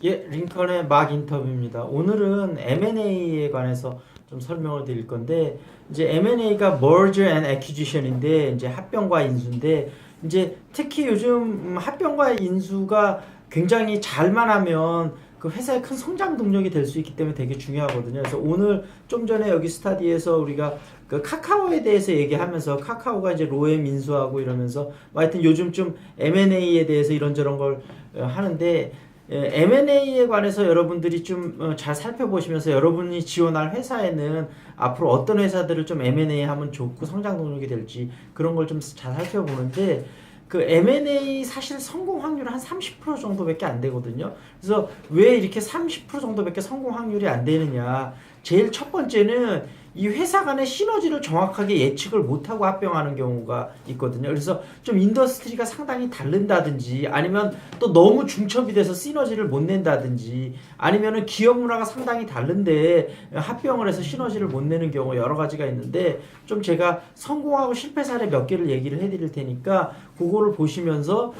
예, 링컨의 막 인터뷰입니다. 오늘은 M&A에 관해서 좀 설명을 드릴 건데, 이제 M&A가 merger and acquisition인데, 이제 합병과 인수인데, 이제 특히 요즘 합병과 인수가 굉장히 잘만 하면 그 회사의 큰 성장 동력이 될 수 있기 때문에 되게 중요하거든요. 그래서 오늘 좀 전에 여기 스타디에서 우리가 그 카카오에 대해서 얘기하면서 카카오가 이제 로엠 인수하고 이러면서 뭐 하여튼 요즘 좀 M&A에 대해서 이런저런 걸 하는데, M&A에 관해서 여러분들이 좀 잘 살펴보시면서 여러분이 지원할 회사에는 앞으로 어떤 회사들을 좀 M&A 하면 좋고 성장 동력이 될지 그런 걸 좀 잘 살펴보는데, 그 M&A 사실 성공 확률 한 30% 정도밖에 안 되거든요. 그래서 왜 이렇게 30% 정도밖에 성공 확률이 안 되느냐? 제일 첫 번째는 이 회사 간의 시너지를 정확하게 예측을 못하고 합병하는 경우가 있거든요. 그래서 좀 인더스트리가 상당히 다른다든지, 아니면 또 너무 중첩이 돼서 시너지를 못 낸다든지, 아니면은 기업 문화가 상당히 다른데 합병을 해서 시너지를 못 내는 경우 여러 가지가 있는데, 좀 제가 성공하고 실패 사례 몇 개를 얘기를 해드릴 테니까 그거를 보시면서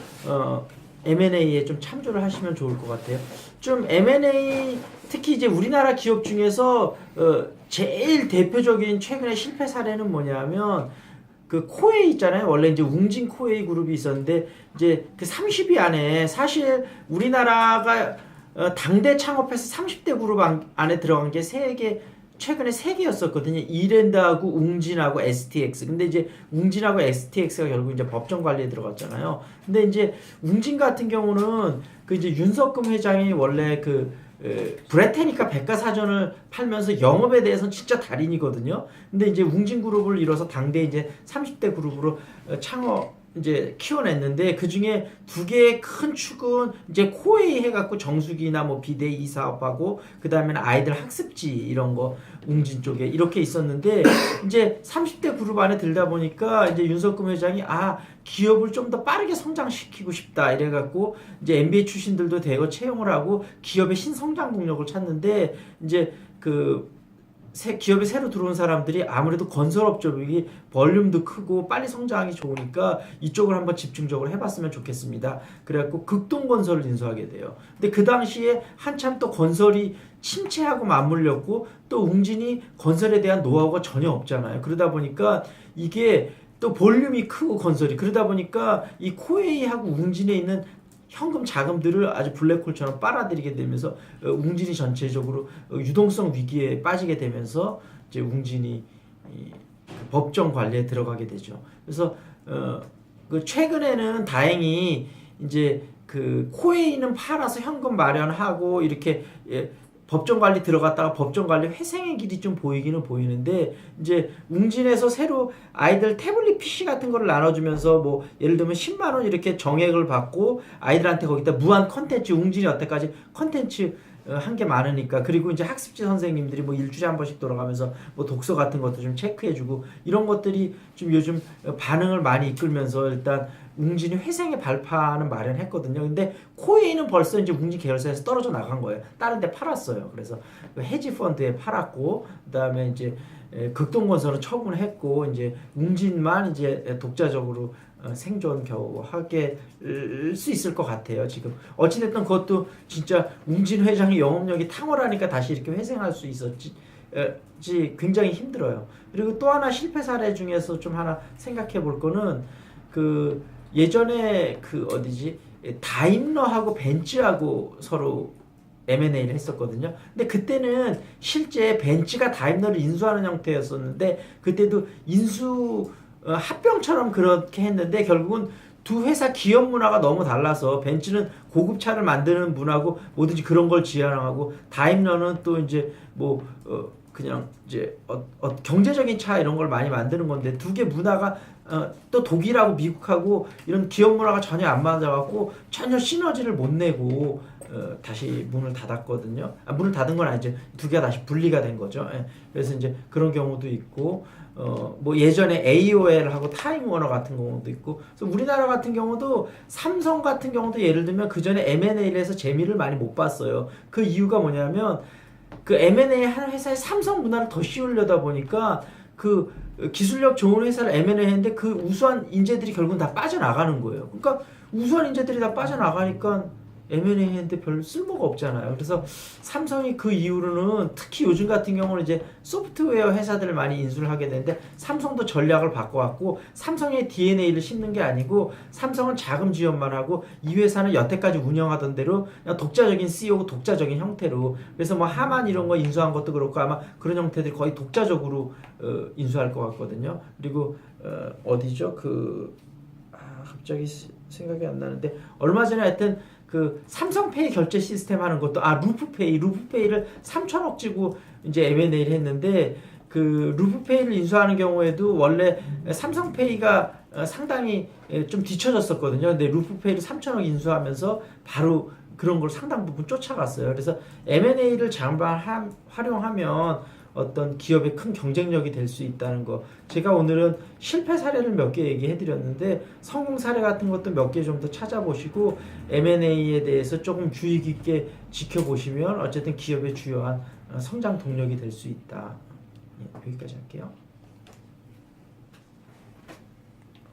M&A에 좀 참조를 하시면 좋을 것 같아요. 좀 M&A 특히 이제 우리나라 기업 중에서 제일 대표적인 최근의 실패 사례는 뭐냐면, 그 코웨이 있잖아요. 원래 이제 웅진 코웨이 그룹이 있었는데, 이제 그 30위 안에 사실 우리나라가 당대 창업해서 30대 그룹 안에 들어간 게 최근에 세 개였었거든요. 이랜드하고 웅진하고 STX. 근데 이제 웅진하고 STX가 결국 이제 법정 관리에 들어갔잖아요. 근데 이제 웅진 같은 경우는 그 이제 윤석금 회장이 원래 그 브레테니까 백과사전을 팔면서 영업에 대해서는 진짜 달인이거든요. 근데 이제 웅진그룹을 이뤄서 당대 이제 30대 그룹으로 창업 이제 키워냈는데, 그 중에 두 개의 큰 축은 이제 코웨이 해갖고 정수기나 뭐 비데이 사업하고, 그 다음에는 아이들 학습지 이런 거 웅진 쪽에 이렇게 있었는데, 이제 30대 그룹 안에 들다 보니까 이제 윤석금 회장이 기업을 좀 더 빠르게 성장시키고 싶다 이래갖고 이제 MBA 출신들도 대거 채용을 하고 기업의 신성장 동력을 찾는데, 이제 그 기업에 새로 들어온 사람들이 아무래도 건설업 쪽이 볼륨도 크고 빨리 성장하기 좋으니까 이쪽을 한번 집중적으로 해봤으면 좋겠습니다. 그래갖고 극동건설을 인수하게 돼요. 근데 그 당시에 한참 또 건설이 침체하고 맞물렸고, 또 웅진이 건설에 대한 노하우가 전혀 없잖아요. 그러다 보니까 이게 또 볼륨이 크고 건설이, 그러다 보니까 이 코웨이하고 웅진에 있는 현금 자금들을 아주 블랙홀처럼 빨아들이게 되면서 웅진이 전체적으로 유동성 위기에 빠지게 되면서 이제 웅진이 법정 관리에 들어가게 되죠. 그래서 그 최근에는 다행히 이제 그 코웨이는 팔아서 현금 마련하고 이렇게 법정 관리 들어갔다가 법정 관리 회생의 길이 좀 보이기는 보이는데, 이제 웅진에서 새로 아이들 태블릿 PC 같은 거를 나눠주면서 뭐 예를 들면 10만 원 이렇게 정액을 받고 아이들한테 거기다 무한 컨텐츠, 웅진이 여태까지 컨텐츠 한 게 많으니까, 그리고 이제 학습지 선생님들이 뭐 일주일에 한 번씩 돌아가면서 뭐 독서 같은 것도 좀 체크해주고, 이런 것들이 좀 요즘 반응을 많이 이끌면서 일단 웅진이 회생의 발판은 마련했거든요. 근데 코웨이는 벌써 이제 웅진 계열사에서 떨어져 나간 거예요. 다른 데 팔았어요. 그래서 헤지 펀드에 팔았고, 그다음에 이제 극동건설은 처분했고, 이제 웅진만 이제 독자적으로 생존 겨우 하게 수 있을 것 같아요. 지금 어찌됐든 그것도 진짜 웅진 회장의 영업력이 탁월하니까 다시 이렇게 회생할 수 있었지 굉장히 힘들어요. 그리고 또 하나 실패 사례 중에서 좀 하나 생각해 볼 거는, 그 예전에 그 어디지, 다임러하고 벤츠하고 서로 M&A를 했었거든요. 근데 그때는 실제 벤츠가 다임러를 인수하는 형태였었는데, 그때도 인수 합병처럼 그렇게 했는데, 결국은 두 회사 기업 문화가 너무 달라서 벤츠는 고급차를 만드는 문화고 뭐든지 그런 걸 지향하고, 다임러는 또 이제 뭐 그냥 이제 경제적인 차 이런 걸 많이 만드는 건데, 두 개 문화가 또 독일하고 미국하고 이런 기업 문화가 전혀 안 맞아갖고 전혀 시너지를 못 내고 다시 문을 닫았거든요. 문을 닫은 건 아니죠. 두 개가 다시 분리가 된 거죠. 예. 그래서 이제 그런 경우도 있고, 뭐 예전에 AOL하고 타임워너 같은 경우도 있고, 그래서 우리나라 같은 경우도 삼성 같은 경우도 예를 들면 그 전에 M&A를 해서 재미를 많이 못 봤어요. 그 이유가 뭐냐면, 그 M&A 하는 회사에 삼성 문화를 더 씌우려다 보니까 그 기술력 좋은 회사를 M&A 했는데 그 우수한 인재들이 결국은 다 빠져나가는 거예요. 그러니까 우수한 인재들이 다 빠져나가니까 M&A 했는데 별 쓸모가 없잖아요. 그래서 삼성이 그 이후로는 특히 요즘 같은 경우는 이제 소프트웨어 회사들을 많이 인수를 하게 되는데 삼성도 전략을 바꿔왔고 삼성의 DNA를 심는 게 아니고 삼성은 자금 지원만 하고 이 회사는 여태까지 운영하던 대로 그냥 독자적인 CEO고 독자적인 형태로 그래서 뭐 하만 이런 거 인수한 것도 그렇고 아마 그런 형태들이 거의 독자적으로 인수할 것 같거든요. 그리고 어디죠? 갑자기 생각이 안 나는데 얼마 전에 하여튼 그 삼성페이 결제 시스템 하는 것도 루프페이를 3천억 주고 이제 M&A를 했는데 그 루프페이를 인수하는 경우에도 원래 삼성페이가 상당히 좀 뒤쳐졌었거든요. 근데 루프페이를 3천억 인수하면서 바로 그런 걸 상당 부분 쫓아갔어요. 그래서 M&A를 잘 활용하면 어떤 기업의 큰 경쟁력이 될 수 있다는 거. 제가 오늘은 실패 사례를 몇 개 얘기해 드렸는데 성공 사례 같은 것도 몇 개 좀 더 찾아보시고 M&A에 대해서 조금 주의 깊게 지켜보시면 어쨌든 기업의 주요한 성장 동력이 될 수 있다. 예, 여기까지 할게요.